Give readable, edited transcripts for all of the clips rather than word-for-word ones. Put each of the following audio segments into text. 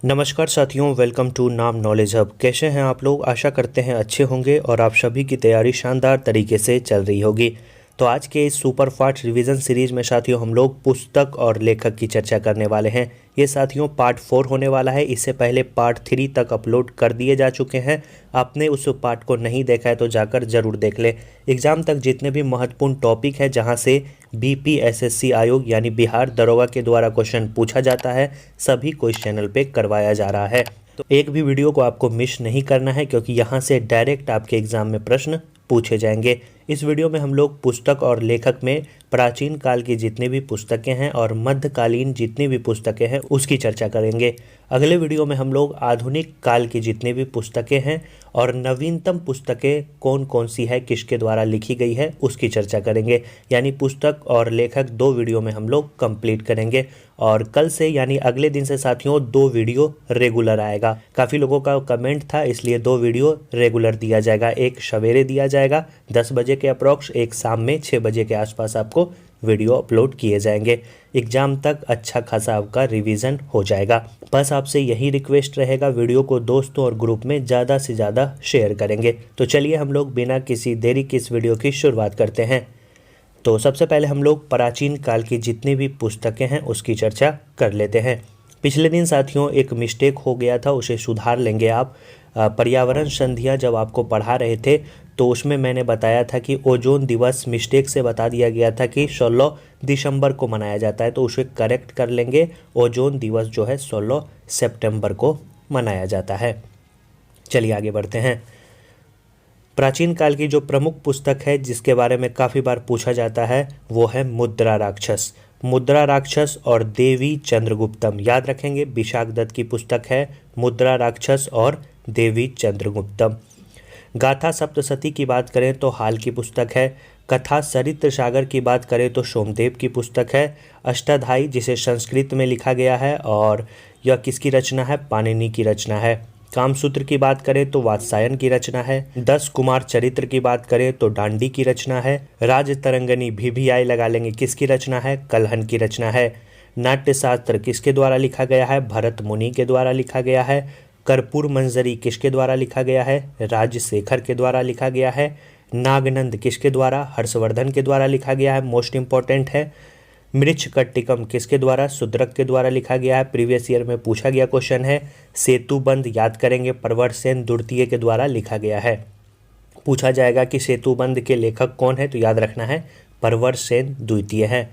नमस्कार साथियों, welcome to नाम नॉलेज हब। कैसे हैं आप लोग? आशा करते हैं अच्छे होंगे और आप सभी की तैयारी शानदार तरीके से चल रही होगी। तो आज के इस सुपर फास्ट रिवीजन सीरीज में साथियों हम लोग पुस्तक और लेखक की चर्चा करने वाले हैं। ये साथियों पार्ट 4 होने वाला है। इससे पहले पार्ट 3 तक अपलोड कर दिए जा चुके हैं। आपने उस पार्ट को नहीं देखा है तो जाकर ज़रूर देख लें। एग्ज़ाम तक जितने भी महत्वपूर्ण टॉपिक है जहाँ से बीपीएसएससी आयोग यानी बिहार दरोगा के द्वारा क्वेश्चन पूछा जाता है, सभी को इस चैनल पे करवाया जा रहा है। तो एक भी वीडियो को आपको मिस नहीं करना है, क्योंकि यहाँ से डायरेक्ट आपके एग्ज़ाम में प्रश्न पूछे जाएंगे। इस वीडियो में हम लोग पुस्तक और लेखक में प्राचीन काल की जितनी भी पुस्तकें हैं और मध्यकालीन जितनी भी पुस्तकें हैं उसकी चर्चा करेंगे। अगले वीडियो में हम लोग आधुनिक काल की जितनी भी पुस्तकें हैं और नवीनतम पुस्तकें कौन कौन सी है, किसके द्वारा लिखी गई है, उसकी चर्चा करेंगे। यानी पुस्तक और लेखक 2 वीडियो में हम लोग कंप्लीट करेंगे। और कल से यानी अगले दिन से साथियों 2 वीडियो रेगुलर आएगा। काफ़ी लोगों का कमेंट था, इसलिए 2 वीडियो रेगुलर दिया जाएगा। एक सवेरे दिया जाएगा 10 बजे के अप्रॉक्स, एक शाम में 6 बजे के आसपास आपको वीडियो अपलोड किए जाएंगे। एग्जाम तक अच्छा खासा आपका रिवीजन हो जाएगा। बस आपसे यही रिक्वेस्ट रहेगा, वीडियो को दोस्तों और ग्रुप में ज़्यादा से ज़्यादा शेयर करेंगे। तो चलिए हम लोग बिना किसी देरी की इस वीडियो की शुरुआत करते हैं। तो सबसे पहले हम लोग प्राचीन काल की जितनी भी पुस्तकें हैं उसकी चर्चा कर लेते हैं। पिछले दिन साथियों एक मिस्टेक हो गया था, उसे सुधार लेंगे आप। पर्यावरण संधियाँ जब आपको पढ़ा रहे थे तो उसमें मैंने बताया था कि ओजोन दिवस मिस्टेक से बता दिया गया था कि 16 दिसंबर को मनाया जाता है, तो उसे करेक्ट कर लेंगे। ओजोन दिवस जो है 16 सितंबर को मनाया जाता है। चलिए आगे बढ़ते हैं। प्राचीन काल की जो प्रमुख पुस्तक है जिसके बारे में काफ़ी बार पूछा जाता है वो है मुद्रा राक्षस। मुद्रा राक्षस और देवी चंद्रगुप्तम, याद रखेंगे, विशाख दत्त की पुस्तक है मुद्रा राक्षस और देवी चंद्रगुप्तम। गाथा सप्तशती की बात करें तो हाल की पुस्तक है। कथा सरित्र सागर की बात करें तो सोमदेव की पुस्तक है। अष्टाध्यायी जिसे संस्कृत में लिखा गया है और यह किसकी रचना है? पाणिनि की रचना है। कामसूत्र की बात करें तो वात्सायन की रचना है। 10 कुमार चरित्र की बात करें तो डांडी की रचना है। राज तरंगनी भी आई लगा लेंगे, किसकी रचना है? कल्हन की रचना है। नाट्य शास्त्र किसके द्वारा लिखा गया है? भरत मुनि के द्वारा लिखा गया है। कर्पूर मंजरी किसके द्वारा लिखा गया है? राजशेखर के द्वारा लिखा गया है। नागनंद किसके द्वारा? हर्षवर्धन के द्वारा लिखा गया है, मोस्ट इंपॉर्टेंट है। मृच्छकटिकम किसके द्वारा? शूद्रक के द्वारा लिखा गया है, प्रीवियस ईयर में पूछा गया क्वेश्चन है। सेतुबंध याद करेंगे, प्रवरसेन द्वितीय के द्वारा लिखा गया है। पूछा जाएगा कि सेतुबंध के लेखक कौन है, तो याद रखना है प्रवरसेन द्वितीय है।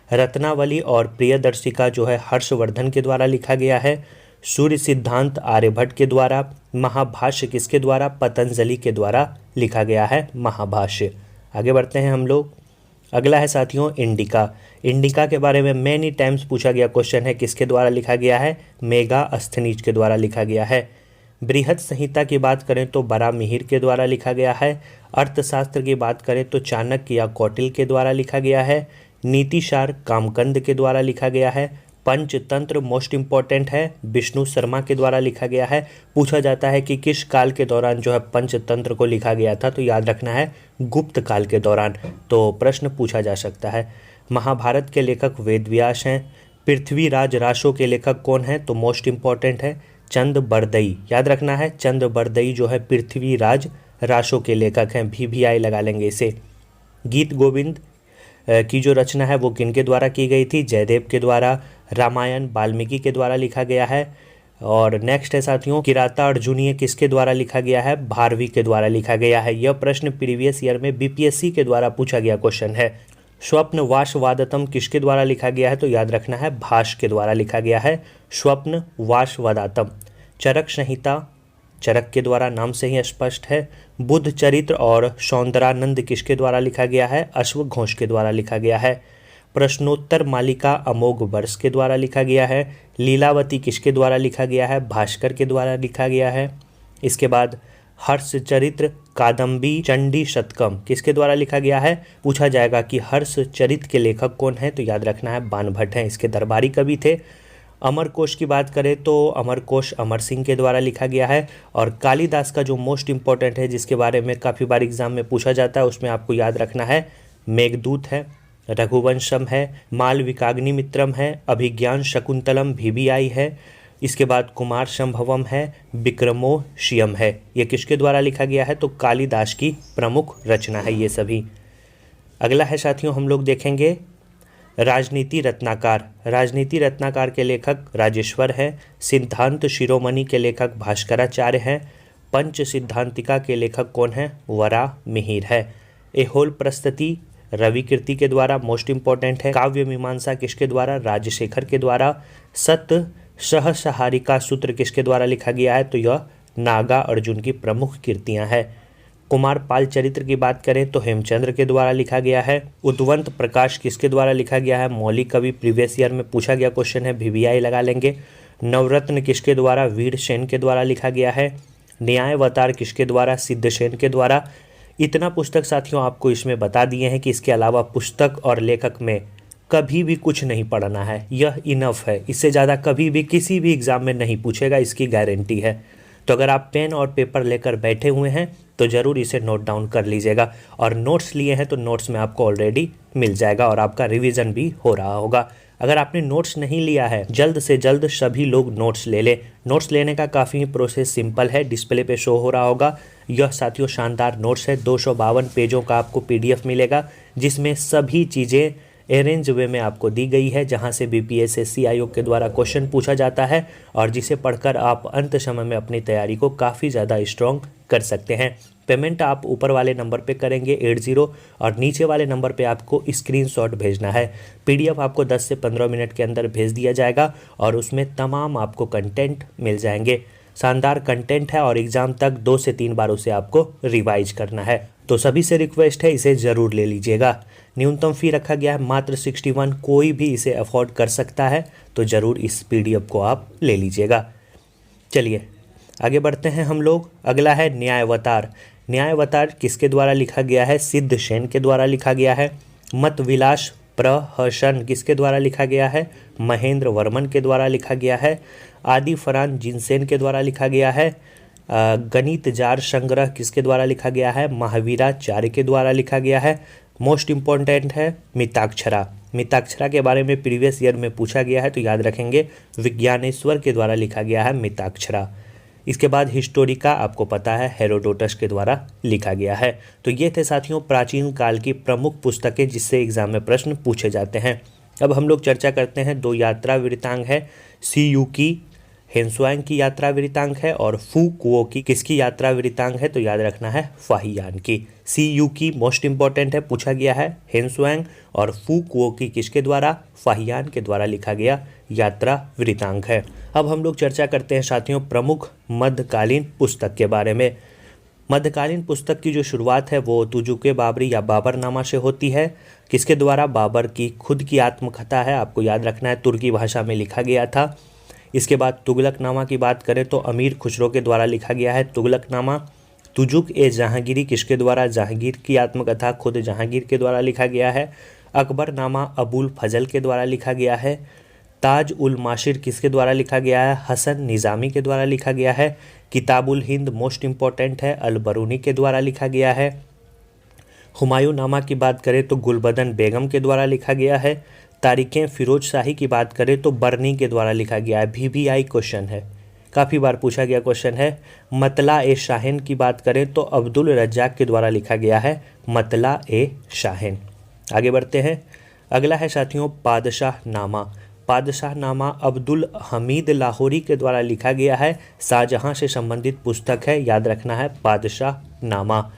रत्नावली और प्रियदर्शिका जो है हर्षवर्धन के द्वारा लिखा गया है। सूर्य सिद्धांत आर्यभट्ट के द्वारा। महाभाष्य किसके द्वारा? पतंजलि के द्वारा लिखा गया है महाभाष्य। आगे बढ़ते हैं हम लोग। अगला है साथियों इंडिका। इंडिका के बारे में मैनी टाइम्स पूछा गया क्वेश्चन है, किसके द्वारा लिखा गया है? मेगास्थनीज के द्वारा लिखा गया है। बृहद संहिता की बात करें तो बरामिहिर के द्वारा लिखा गया है। अर्थशास्त्र की बात करें तो चाणक्य या कौटिल्य के द्वारा लिखा गया है। नीतिसार कामकंद के द्वारा लिखा गया है। पंचतंत्र मोस्ट इंपॉर्टेंट है, विष्णु शर्मा के द्वारा लिखा गया है। पूछा जाता है कि किस काल के दौरान जो है पंचतंत्र को लिखा गया था, तो याद रखना है गुप्त काल के दौरान। तो प्रश्न पूछा जा सकता है। महाभारत के लेखक वेदव्यास हैं। पृथ्वीराज रासो के लेखक कौन है? तो मोस्ट इंपॉर्टेंट है चंद बरदई, याद रखना है चंद बरदई जो है पृथ्वीराज रासो के लेखक हैं, भी आई लगा लेंगे इसे। गीत गोविंद की जो रचना है वो किनके द्वारा की गई थी? जयदेव के द्वारा। रामायण वाल्मीकि के द्वारा लिखा गया है। और नेक्स्ट है साथियों किराता अर्जुनीय किसके द्वारा लिखा गया है? भारवी के द्वारा लिखा गया है। यह प्रश्न प्रीवियस ईयर में बीपीएससी के द्वारा पूछा गया क्वेश्चन है। स्वप्न वासवादतम किसके द्वारा लिखा गया है? तो याद रखना है भाष के द्वारा लिखा गया है स्वप्न वासवादातम। चरक संहिता चरक के द्वारा, नाम से ही स्पष्ट है। बुद्ध चरित्र और सौंदरानंद किसके द्वारा लिखा गया है? अश्वघोष के द्वारा लिखा गया है। प्रश्नोत्तर मालिका अमोघ वर्ष के द्वारा लिखा गया है। लीलावती किसके द्वारा लिखा गया है? भास्कर के द्वारा लिखा गया है। इसके बाद हर्ष चरित्र कादम्बी चंडी शतकम किसके द्वारा लिखा गया है? पूछा जाएगा कि हर्ष चरित्र के लेखक कौन है, तो याद रखना है बाणभट्ट हैं, इसके दरबारी कवि थे। अमरकोश की बात करें तो अमरकोश अमर सिंह के द्वारा लिखा गया है। और कालिदास का जो मोस्ट इंपॉर्टेंट है जिसके बारे में काफ़ी बार एग्जाम में पूछा जाता है, उसमें आपको याद रखना है मेघदूत है, रघुवंशम है, मालविकाग्निमित्रम है, अभिज्ञान शकुंतलम भी आई है, इसके बाद कुमार संभवम है, विक्रमोशियम है। ये किसके द्वारा लिखा गया है? तो कालिदास की प्रमुख रचना है ये सभी। अगला है साथियों, हम लोग देखेंगे राजनीति रत्नाकर। राजनीति रत्नाकर के लेखक राजेश्वर है। सिद्धांत शिरोमणि के लेखक भास्कराचार्य हैं। पंच सिद्धांतिका के लेखक कौन है? वराहमिहिर है। ए होल प्रस्तुति रवि कीर्ति के द्वारा, मोस्ट इंपॉर्टेंट है। काव्य मीमांसा किसके द्वारा? राजशेखर के द्वारा। सत्य सहसहारिका सूत्र किसके द्वारा लिखा गया है? तो यह नागा अर्जुन की प्रमुख कृतियां हैं। कुमारपाल चरित्र की बात करें तो हेमचंद्र के द्वारा लिखा गया है। उद्वंत प्रकाश किसके द्वारा लिखा गया है? मौलिक कवि, प्रीवियस ईयर में पूछा गया क्वेश्चन है, वीवीआई लगा लेंगे। नवरत्न किसके द्वारा? वीरसेन के द्वारा लिखा गया है। न्यायावतार किसके द्वारा? सिद्धसेन के द्वारा। इतना पुस्तक साथियों आपको इसमें बता दिए हैं कि इसके अलावा पुस्तक और लेखक में कभी भी कुछ नहीं पढ़ना है, यह इनफ है। इससे ज़्यादा कभी भी किसी भी एग्ज़ाम में नहीं पूछेगा, इसकी गारंटी है। तो अगर आप पेन और पेपर लेकर बैठे हुए हैं तो ज़रूर इसे नोट डाउन कर लीजिएगा, और नोट्स लिए हैं तो नोट्स में आपको ऑलरेडी मिल जाएगा और आपका रिवीजन भी हो रहा होगा। अगर आपने नोट्स नहीं लिया है, जल्द से जल्द सभी लोग नोट्स ले लें। नोट्स लेने का काफ़ी प्रोसेस सिंपल है, डिस्प्ले पे शो हो रहा होगा। यह साथियों शानदार नोट्स है। 252 पेजों का आपको पीडीएफ मिलेगा, जिसमें सभी चीज़ें अरेंज वे में आपको दी गई है, जहां से बीपीएससी आयोग के द्वारा क्वेश्चन पूछा जाता है और जिसे पढ़कर आप अंत समय में अपनी तैयारी को काफ़ी ज़्यादा स्ट्रॉन्ग कर सकते हैं। पेमेंट आप ऊपर वाले नंबर पे करेंगे 80, और नीचे वाले नंबर पे आपको स्क्रीनशॉट भेजना है। पीडीएफ आपको 10 से 15 मिनट के अंदर भेज दिया जाएगा और उसमें तमाम आपको कंटेंट मिल जाएंगे। शानदार कंटेंट है और एग्ज़ाम तक 2 से 3 बार उसे आपको रिवाइज करना है। तो सभी से रिक्वेस्ट है, इसे ज़रूर ले लीजिएगा। न्यूनतम फ़ी रखा गया है मात्र 61, कोई भी इसे अफोर्ड कर सकता है, तो ज़रूर इस पीडीएफ को आप ले लीजिएगा। चलिए आगे बढ़ते हैं हम लोग। अगला है न्यायावतार। न्यायावतार किसके द्वारा लिखा गया है? सिद्धसेन के द्वारा लिखा गया है। मत विलास प्रहसन किसके द्वारा लिखा गया है? महेंद्र वर्मन के द्वारा लिखा गया है। आदि फरान जिनसेन के द्वारा लिखा गया है। गणित जार संग्रह किसके द्वारा लिखा गया है? महावीराचार्य के द्वारा लिखा गया है। मोस्ट इम्पॉर्टेंट है मिताक्षरा। मिताक्षरा के बारे में प्रीवियस ईयर में पूछा गया है, तो याद रखेंगे विज्ञानेश्वर के द्वारा लिखा गया है मिताक्षरा। इसके बाद हिस्टोरिका आपको पता है हेरोडोटस के द्वारा लिखा गया है। तो ये थे साथियों प्राचीन काल की प्रमुख पुस्तकें जिससे एग्जाम में प्रश्न पूछे जाते हैं। अब हम लोग चर्चा करते हैं 2 यात्रा वृत्तांत है। सीयू की हेन्सुआंग की यात्रा वृत्तांत है और फू कुओ की किसकी यात्रा वृत्तांत है? तो याद रखना है फाहियान की। सीयू की मोस्ट इंपॉर्टेंट है, पूछा गया है। हेन्सुआंग और फू कुओ की किसके द्वारा? फाहियान के द्वारा लिखा गया यात्रा वृत्तांत है। अब हम लोग चर्चा करते हैं साथियों प्रमुख मध्यकालीन पुस्तक के बारे में। मध्यकालीन पुस्तक की जो शुरुआत है वो तुजुके बाबरी या बाबरनामा से होती है। किसके द्वारा? बाबर की खुद की आत्मकथा है, आपको याद रखना है, तुर्की भाषा में लिखा गया था। इसके बाद तुगलकनामा की बात करें तो अमीर खुसरो के द्वारा लिखा गया है तुगलकनामा। तुजुक ए जहांगीरी किसके द्वारा? जहांगीर की आत्मकथा खुद जहांगीर के द्वारा लिखा गया है। अकबरनामा अबुल फजल के द्वारा लिखा गया है। ताज उल माशिर किसके द्वारा लिखा गया है? हसन निज़ामी के द्वारा लिखा गया है। किताबुल हिंद मोस्ट इम्पॉर्टेंट है, अल बरूनी के द्वारा लिखा गया है। हुमायूं नामा की बात करें तो गुलबदन बेगम के द्वारा लिखा गया है। तारीखें फिरोज शाही की बात करें तो बर्नी के द्वारा लिखा गया है। वीवीआई क्वेश्चन है, काफ़ी बार पूछा गया क्वेश्चन है। मतला ए शाहिन की बात करें तो अब्दुल रज्जाक के द्वारा लिखा गया है मतला ए शाहिन। आगे बढ़ते हैं। अगला है साथियों पादशाह नामा। पादशाह नामा अब्दुल हमीद लाहौरी के द्वारा लिखा गया है। शाहजहां से संबंधित पुस्तक है, याद रखना है पादशाह नामा।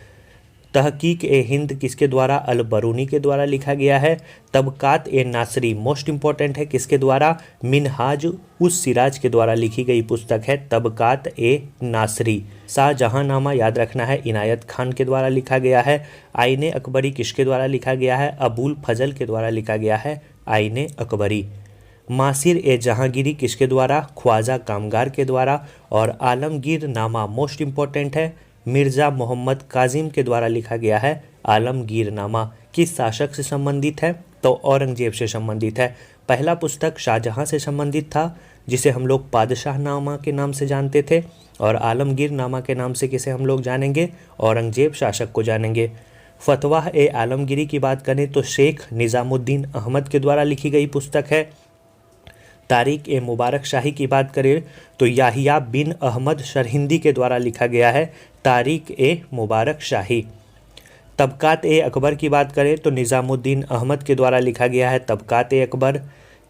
तहकीक ए हिंद किसके द्वारा? अल बरूनी के द्वारा लिखा गया है। तबकात ए नासरी मोस्ट इम्पॉर्टेंट है, किसके द्वारा? मिनहाज उस सिराज के द्वारा लिखी गई पुस्तक है तबकात ए नासरी। शाहजहांनामा याद रखना है इनायत खान के द्वारा लिखा गया है। आईने अकबरी किसके द्वारा लिखा गया है? अबुल फजल के द्वारा लिखा गया है आईने अकबरी। मासिर ए जहांगीरी किसके द्वारा? ख्वाजा कामगार के द्वारा। और आलमगीर नामा मोस्ट इम्पॉर्टेंट है, मिर्ज़ा मोहम्मद काजिम के द्वारा लिखा गया है आलमगीर नामा। किस शासक से संबंधित है? तो औरंगजेब से संबंधित है। पहला पुस्तक शाहजहां से संबंधित था, जिसे हम लोग पादशाह नामा के नाम से जानते थे, और आलमगीर नामा के नाम से किसे हम लोग जानेंगे? औरंगजेब शासक को जानेंगे। फतवा ए आलमगीरी की बात करें तो शेख निज़ामुद्दीन अहमद के द्वारा लिखी गई पुस्तक है। तारिक ए मुबारक शाही की बात करें तो याहिया बिन अहमद सरहिंदी के द्वारा लिखा गया है तारिक ए मुबारक शाही। तबकात ए अकबर की बात करें तो निज़ामुद्दीन अहमद के द्वारा लिखा गया है तबकात ए अकबर।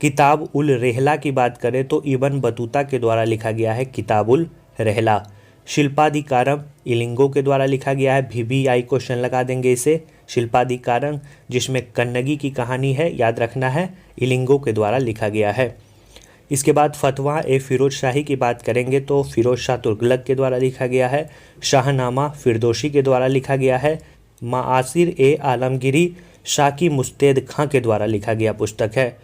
किताब उल रेहला की बात करें तो इब्न बतूता के द्वारा लिखा गया है किताबुल रेहला। शिल्पाधिकारम इलिंगो के द्वारा लिखा गया है, VBI क्वेश्चन लगा देंगे इसे। शिल्पाधिकारम जिसमें कन्नगी की कहानी है, याद रखना है, इलिंगो के द्वारा लिखा गया है। इसके बाद फतवा ए फिरोज शाही की बात करेंगे तो फिरोज शाह तुगलक के द्वारा लिखा गया है। शाहनामा फिरदौसी के द्वारा लिखा गया है। माआसिर ए आलमगिरी शाकी मुस्तैद खां के द्वारा लिखा गया पुस्तक है।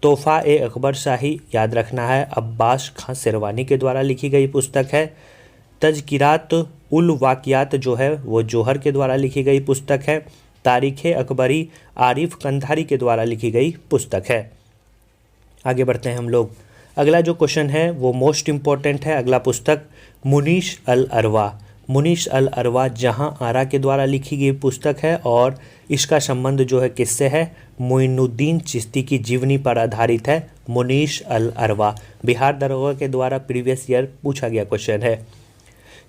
तोहफा ए अकबर शाही, याद रखना है, अब्बास खां शेरवानी के द्वारा लिखी गई पुस्तक है। तज़किरात उल वाक़ियात जो है वो जौहर के द्वारा लिखी गई पुस्तक है। तारीख़ अकबरी आरिफ कंधारी के द्वारा लिखी गई पुस्तक है। आगे बढ़ते हैं हम लोग। अगला जो क्वेश्चन है वो मोस्ट इम्पॉर्टेंट है। अगला पुस्तक मुनीश अल अरवा। मुनीश अल अरवा जहां आरा के द्वारा लिखी गई पुस्तक है और इसका संबंध जो है किससे है, मोइनुद्दीन चिश्ती की जीवनी पर आधारित है। मुनीश अल अरवा बिहार दरोगा के द्वारा प्रीवियस ईयर पूछा गया क्वेश्चन है।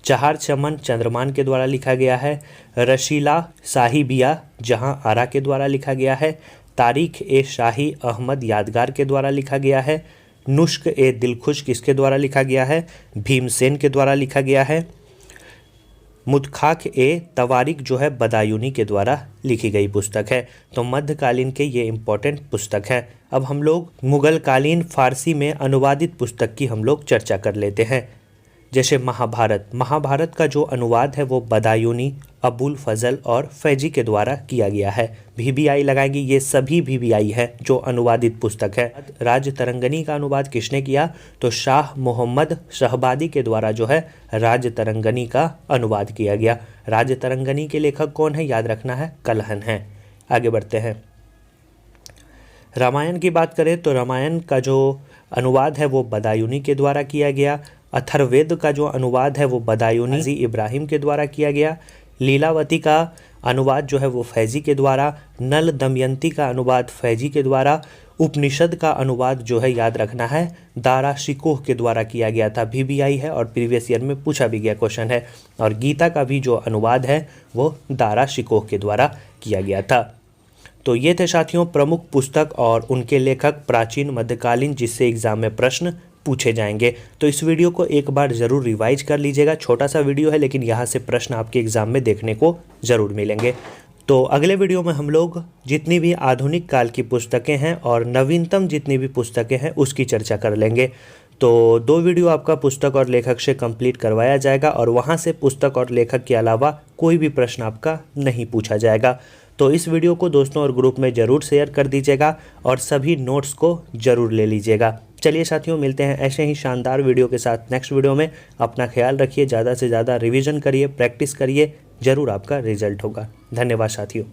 चहार चमन चंद्रमान के द्वारा लिखा गया है। रशीला साहिबिया जहां आरा के द्वारा लिखा गया है। तारीख ए शाही अहमद यादगार के द्वारा लिखा गया है। नुस्ख ए दिलखुश किसके द्वारा लिखा गया है, भीमसेन के द्वारा लिखा गया है। मुतखाक ए तवारिक जो है बदायूनी के द्वारा लिखी गई पुस्तक है। तो मध्यकालीन के ये इम्पोर्टेंट पुस्तक है। अब हम लोग मुगल कालीन फारसी में अनुवादित पुस्तक की हम लोग चर्चा कर लेते हैं। जैसे महाभारत का जो अनुवाद है वो बदायूनी, अबुल फजल और फैजी के द्वारा किया गया है। VBI लगाएंगे, ये सभी VBI है जो अनुवादित पुस्तक है। राज तरंगनी का अनुवाद किसने किया, तो शाह मोहम्मद शहबादी के द्वारा जो है राज तरंगनी का अनुवाद किया गया। राज तरंगनी के लेखक कौन है, याद रखना है, कलहन है। आगे बढ़ते हैं। रामायण की बात करें तो रामायण का जो अनुवाद है वो बदायूनी के द्वारा किया गया। अथर्ववेद का जो अनुवाद है वो बदायूनी इब्राहिम के द्वारा किया गया। लीलावती का अनुवाद जो है वो फैजी के द्वारा। नल दमयंती का अनुवाद फैजी के द्वारा। उपनिषद का अनुवाद जो है, याद रखना है, दारा शिकोह के द्वारा किया गया था। VBI है और प्रीवियस ईयर में पूछा भी गया क्वेश्चन है। और गीता का भी जो अनुवाद है वो दारा शिकोह के द्वारा किया गया था। तो ये थे साथियों प्रमुख पुस्तक और उनके लेखक प्राचीन मध्यकालीन जिससे एग्जाम में प्रश्न पूछे जाएंगे। तो इस वीडियो को एक बार ज़रूर रिवाइज कर लीजिएगा। छोटा सा वीडियो है लेकिन यहाँ से प्रश्न आपके एग्ज़ाम में देखने को ज़रूर मिलेंगे। तो अगले वीडियो में हम लोग जितनी भी आधुनिक काल की पुस्तकें हैं और नवीनतम जितनी भी पुस्तकें हैं उसकी चर्चा कर लेंगे। तो 2 वीडियो आपका पुस्तक और लेखक से कंप्लीट करवाया जाएगा और वहाँ से पुस्तक और लेखक के अलावा कोई भी प्रश्न आपका नहीं पूछा जाएगा। तो इस वीडियो को दोस्तों और ग्रुप में ज़रूर शेयर कर दीजिएगा और सभी नोट्स को ज़रूर ले लीजिएगा। चलिए साथियों, मिलते हैं ऐसे ही शानदार वीडियो के साथ नेक्स्ट वीडियो में। अपना ख्याल रखिए, ज़्यादा से ज़्यादा रिवीजन करिए, प्रैक्टिस करिए, ज़रूर आपका रिजल्ट होगा। धन्यवाद साथियों।